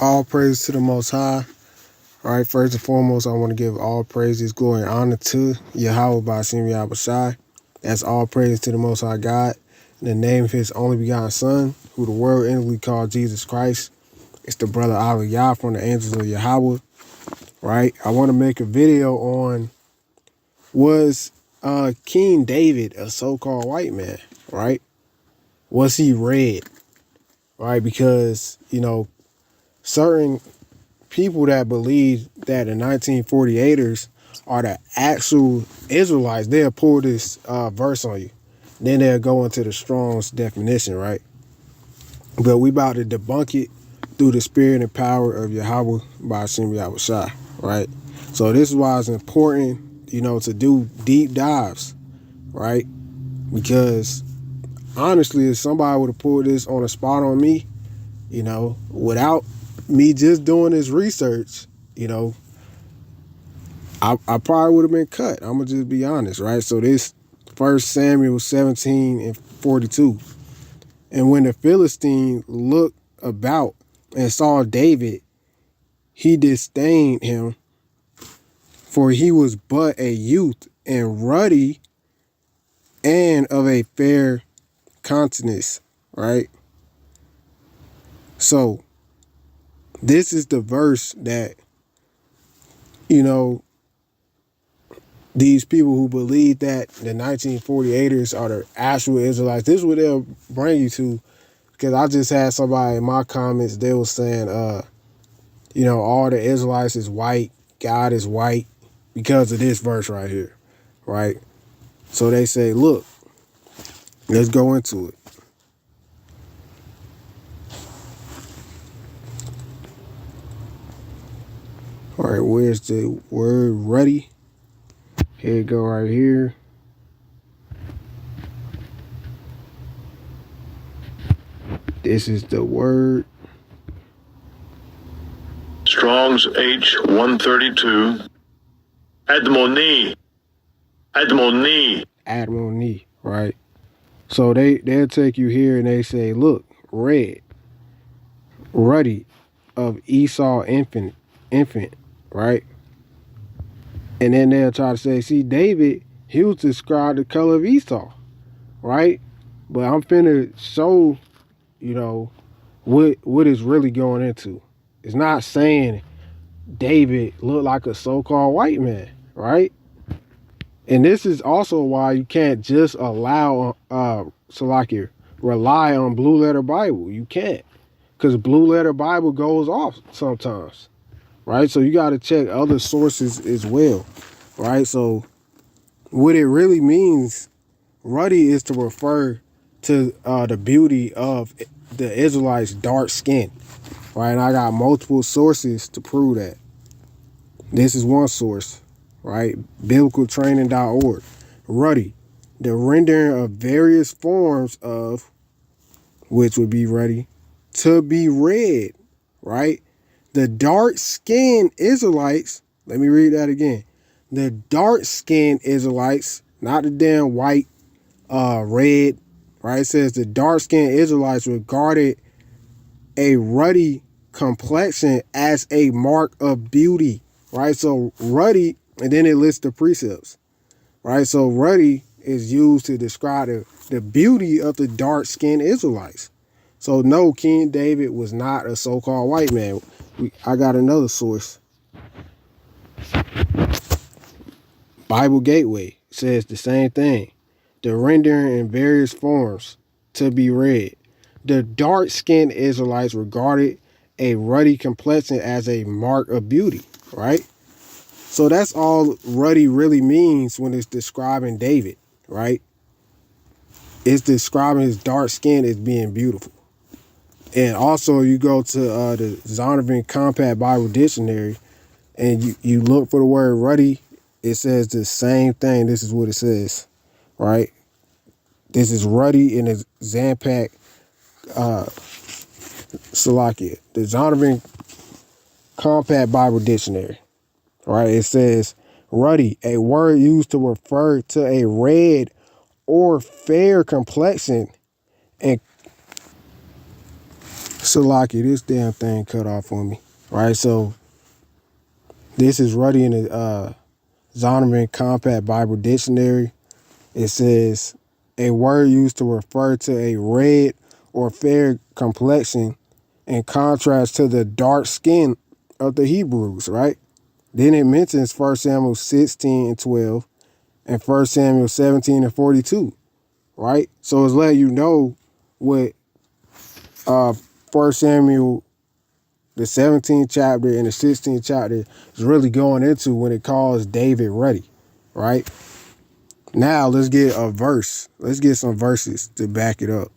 All praise to the Most High. All right, first and foremost, I want to give all praises, glory, and honor to Yahweh Ba'Shem Yahushai. That's all praise to the Most High God. In the name of His only begotten Son, who the world inwardly called Jesus Christ. It's the brother Aliyah from the Angels of Yahweh. Right? I want to make a video on, was King David a so-called white man? Right? Was he red? Right? Because, certain people that believe that the 1948ers are the actual Israelites, they'll pull this verse on you. Then they'll go into the Strong's definition, right? But we about to debunk it through the spirit and power of Yahweh Ba'Shem Yahushai, right? So this is why it's important, to do deep dives, right? Because honestly, if somebody would have pulled this on a spot on me, without me just doing this research, I probably would have been cut. I'm gonna just be honest, right? So this 1 Samuel 17:42. And when the Philistine looked about and saw David, he disdained him, for he was but a youth and ruddy and of a fair countenance, right? So this is the verse that, these people who believe that the 1948ers are the actual Israelites, this is what they'll bring you to. Because I just had somebody in my comments, they were saying, all the Israelites is white, God is white, because of this verse right here, right? So they say, look, let's go into it. All right, where's the word Ruddy? Here you go right here. This is the word. Strong's H132. Admoni, right? So they'll take you here and they say, look, red, ruddy, of Esau infant, right? And then they'll try to say, see, David, he was described the color of Esau, right? But I'm finna show, what is really going into. It's not saying David looked like a so-called white man, right? And this is also why you can't just allow, rely on Blue Letter Bible. You can't, because Blue Letter Bible goes off sometimes, right? So you got to check other sources as well, right? So what it really means, ruddy, is to refer to the beauty of the Israelites' dark skin, right? And I got multiple sources to prove that. This is one source, right? Biblicaltraining.org. Ruddy, the rendering of various forms of, which would be ruddy, to be red, right? The dark-skinned Israelites, let me read that again. The dark-skinned Israelites, not the damn white, red, right? It says the dark-skinned Israelites regarded a ruddy complexion as a mark of beauty, right? So ruddy, and then it lists the precepts, right? So ruddy is used to describe the beauty of the dark-skinned Israelites. So no, King David was not a so-called white man. I got another source. Bible Gateway says the same thing. The rendering in various forms to be read. The dark-skinned Israelites regarded a ruddy complexion as a mark of beauty, right? So that's all ruddy really means when it's describing David, right? It's describing his dark skin as being beautiful. And also you go to the Zondervan Compact Bible Dictionary and you look for the word ruddy, it says the same thing. This is what it says, right? This is ruddy in the Zampak Salakia, the Zondervan Compact Bible Dictionary, right? It says ruddy, a word used to refer to a red or fair complexion and Salaki, this damn thing cut off on me. Right, so this is Ruddy in the Zondervan Compact Bible Dictionary. It says a word used to refer to a red or fair complexion in contrast to the dark skin of the Hebrews, right? Then it mentions 1 Samuel 16 and 12 and 1 Samuel 17 and 42, right? So it's letting you know what 1 Samuel, the 17th chapter and the 16th chapter is really going into when it calls David Ruddy, right? Now let's get a verse. Let's get some verses to back it up,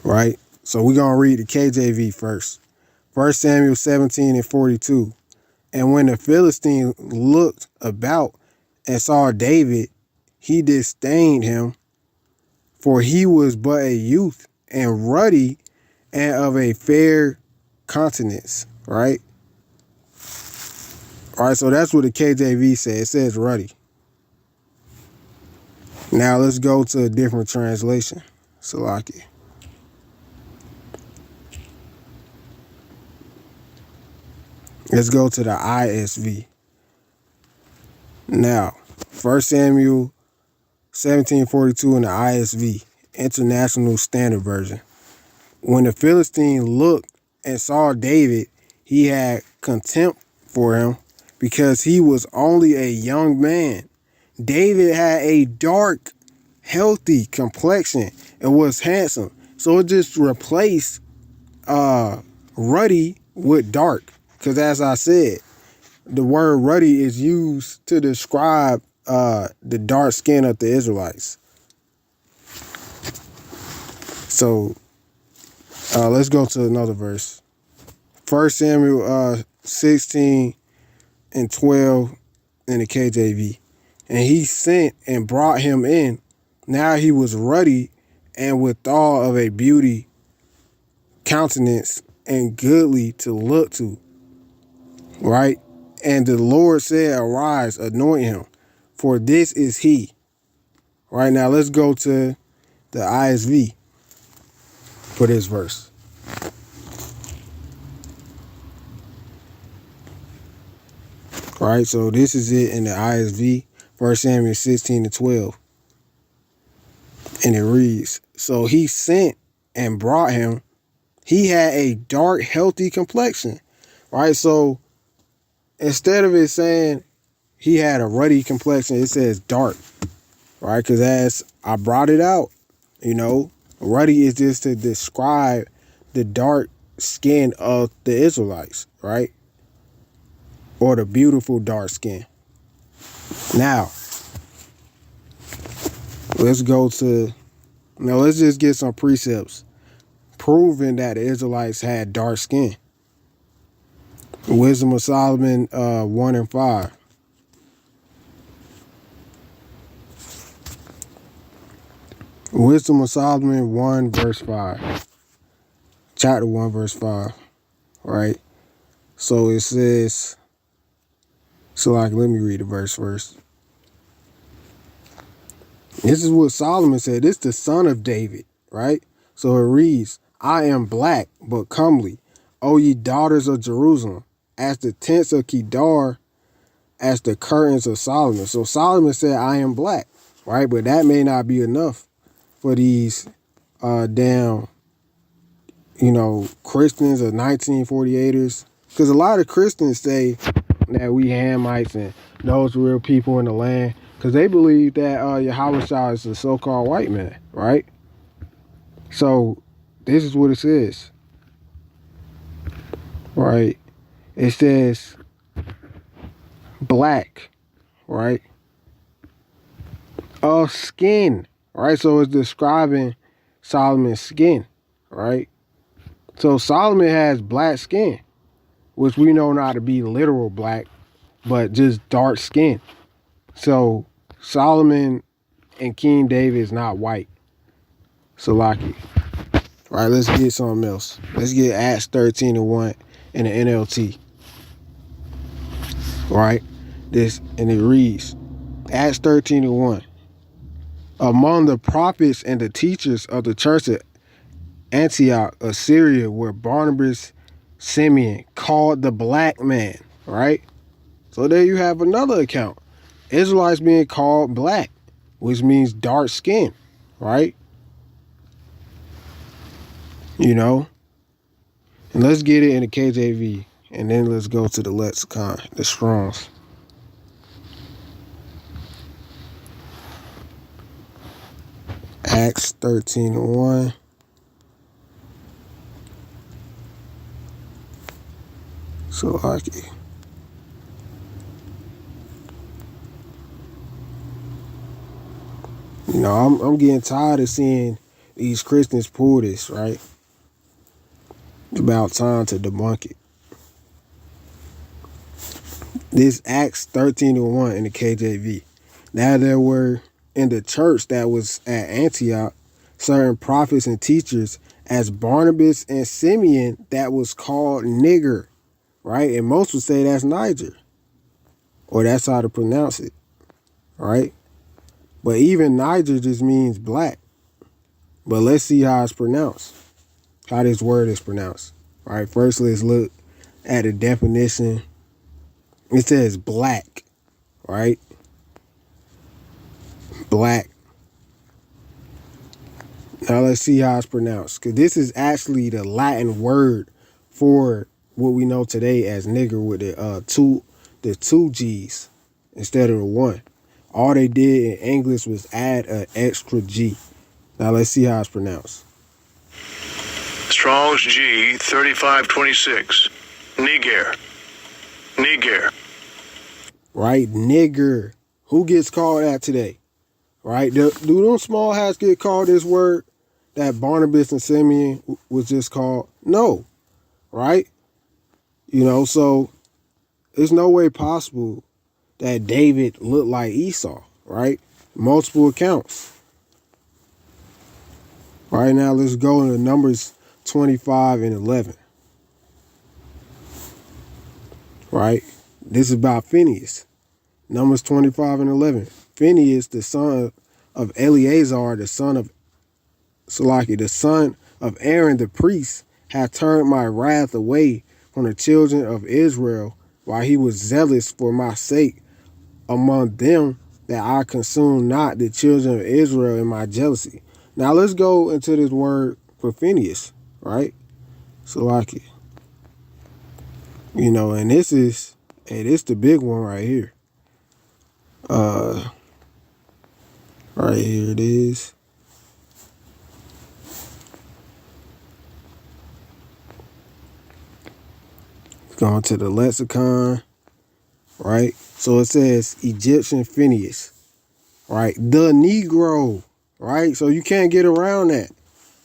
right? So we're going to read the KJV first. 1 Samuel 17 and 42. And when the Philistine looked about and saw David, he disdained him, for he was but a youth and ruddy and of a fair countenance, right? All right, so that's what the KJV says. It says ruddy. Now let's go to a different translation. Salaki. Let's go to the ISV. Now, 1 Samuel 17:42 in the ISV, International Standard Version. When the Philistine looked and saw David, he had contempt for him because he was only a young man. David had a dark, healthy complexion and was handsome. So it just replaced ruddy with dark. Because as I said, the word ruddy is used to describe the dark skin of the Israelites. So let's go to another verse. 1 Samuel 16 and 12 in the KJV. And he sent and brought him in. Now he was ruddy and withal of a beauty countenance and goodly to look to. Right? And the Lord said, arise, anoint him, for this is he. Right, now let's go to the ISV for this verse. Right, so this is it in the ISV, 1 Samuel 16 to 12. And it reads, so he sent and brought him. He had a dark, healthy complexion. Right, so instead of it saying he had a ruddy complexion, it says dark. Right, because as I brought it out, ruddy is just to describe the dark skin of the Israelites, right? Or the beautiful dark skin. Now, let's just get some precepts proving that the Israelites had dark skin. Wisdom of Solomon 1 and 5. Wisdom of Solomon 1 verse 5. Chapter 1 verse 5. Right? So it says, let me read the verse first. This is what Solomon said. This is the son of David, right? So it reads, I am black, but comely, O ye daughters of Jerusalem, as the tents of Kedar, as the curtains of Solomon. So Solomon said, I am black, right? But that may not be enough for these damn, Christians or 1948ers. Because a lot of Christians say that we Hamites and those real people in the land. Because they believe that Yahweh is a so-called white man, right? So this is what it says, right? It says black, right? Of skin, right? So it's describing Solomon's skin, right? So Solomon has black skin, which we know not to be literal black, but just dark skin. So Solomon and King David is not white. Salaki. All right, let's get something else. Let's get Acts 13 and 1 in the NLT. Right? And it reads, Acts 13 and 1. Among the prophets and the teachers of the church Antioch, Assyria, where Barnabas, Simeon called the black man, right? So there you have another account. Israelites being called black, which means dark skin, right? You know? And let's get it in the KJV, and then let's go to the lexicon, the Strongs. Acts 13:1. So like it. You know, I'm getting tired of seeing these Christians pull this, right? It's about time to debunk it. This Acts 13:1 in the KJV. Now there were in the church that was at Antioch certain prophets and teachers as Barnabas and Simeon that was called nigger, right? And most would say that's Niger, or that's how to pronounce it, right? But even Niger just means black. But let's see how it's pronounced, how this word is pronounced. All right, first let's look at the definition. It says black, right? Black. Now let's see how it's pronounced, because this is actually the Latin word for what we know today as nigger with the two G's instead of the one. All they did in English was add an extra G. Now let's see how it's pronounced. Strong's G 3526. Niger. Niger. Right, nigger. Who gets called that today? Right, do those small hats get called this word that Barnabas and Simeon was just called? No, right? You know, so there's no way possible that David looked like Esau, right? Multiple accounts. Right now, let's go into Numbers 25 and 11. Right? This is about Phineas. Numbers 25 and 11. Phineas, the son of Eleazar, the son of Salaki, the son of Aaron the priest, had turned my wrath away from the children of Israel while he was zealous for my sake among them, that I consumed not the children of Israel in my jealousy. Now let's go into this word for Phineas, right? Salaki. You know, and this is the big one right here. Right here it is. Going to the lexicon, right? So it says Egyptian Phineas, right? The Negro, right? So you can't get around that.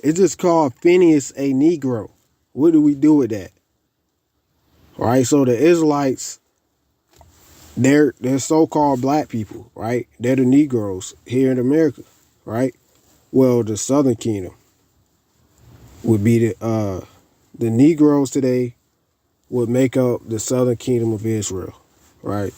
It's just called Phineas a Negro. What do we do with that? Right? So the Israelites, they're so-called black people, right? They're the Negroes here in America, right? Well, the Southern Kingdom would be the Negroes today would make up the Southern Kingdom of Israel, right?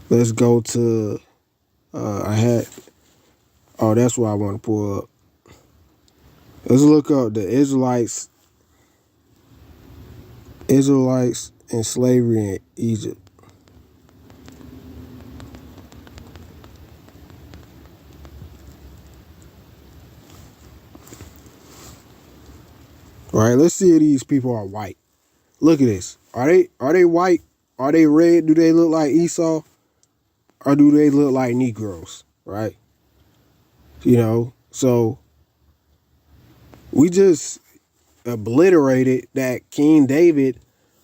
Let's go to that's what I want to pull up. Let's look up the Israelites and slavery in Egypt. All right, let's see if these people are white. Look at this. Are they white? Are they red? Do they look like Esau? Or do they look like Negroes? Right? You know, so we just obliterated that King David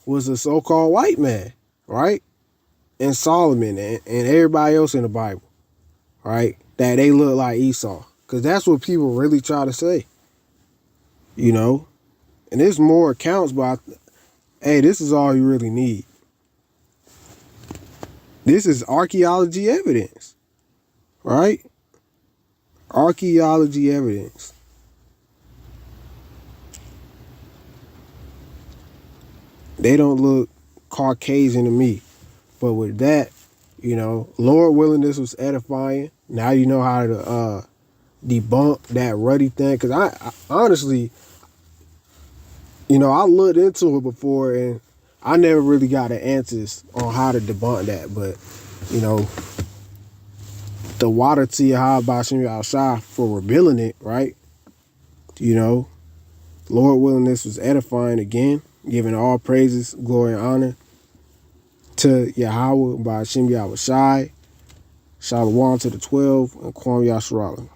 was a so-called white man, right? And Solomon and everybody else in the Bible, right? That they look like Esau. Because that's what people really try to say, you know? And there's more accounts, but hey, this is all you really need. This is archaeology evidence, right? Archaeology evidence. They don't look Caucasian to me. But with that, You know, Lord willing, this was edifying. Now you know how to debunk that Ruddy thing. Because I honestly, you know, I looked into it before and I never really got the answers on how to debunk that. But, you know, the water to Yahweh Bashim Yahushua for revealing it, right? You know, Lord willing, this was edifying again, giving all praises, glory, and honor to Yahweh Bashim Yahushua. Shalom to the 12 and Kwam Yasharala.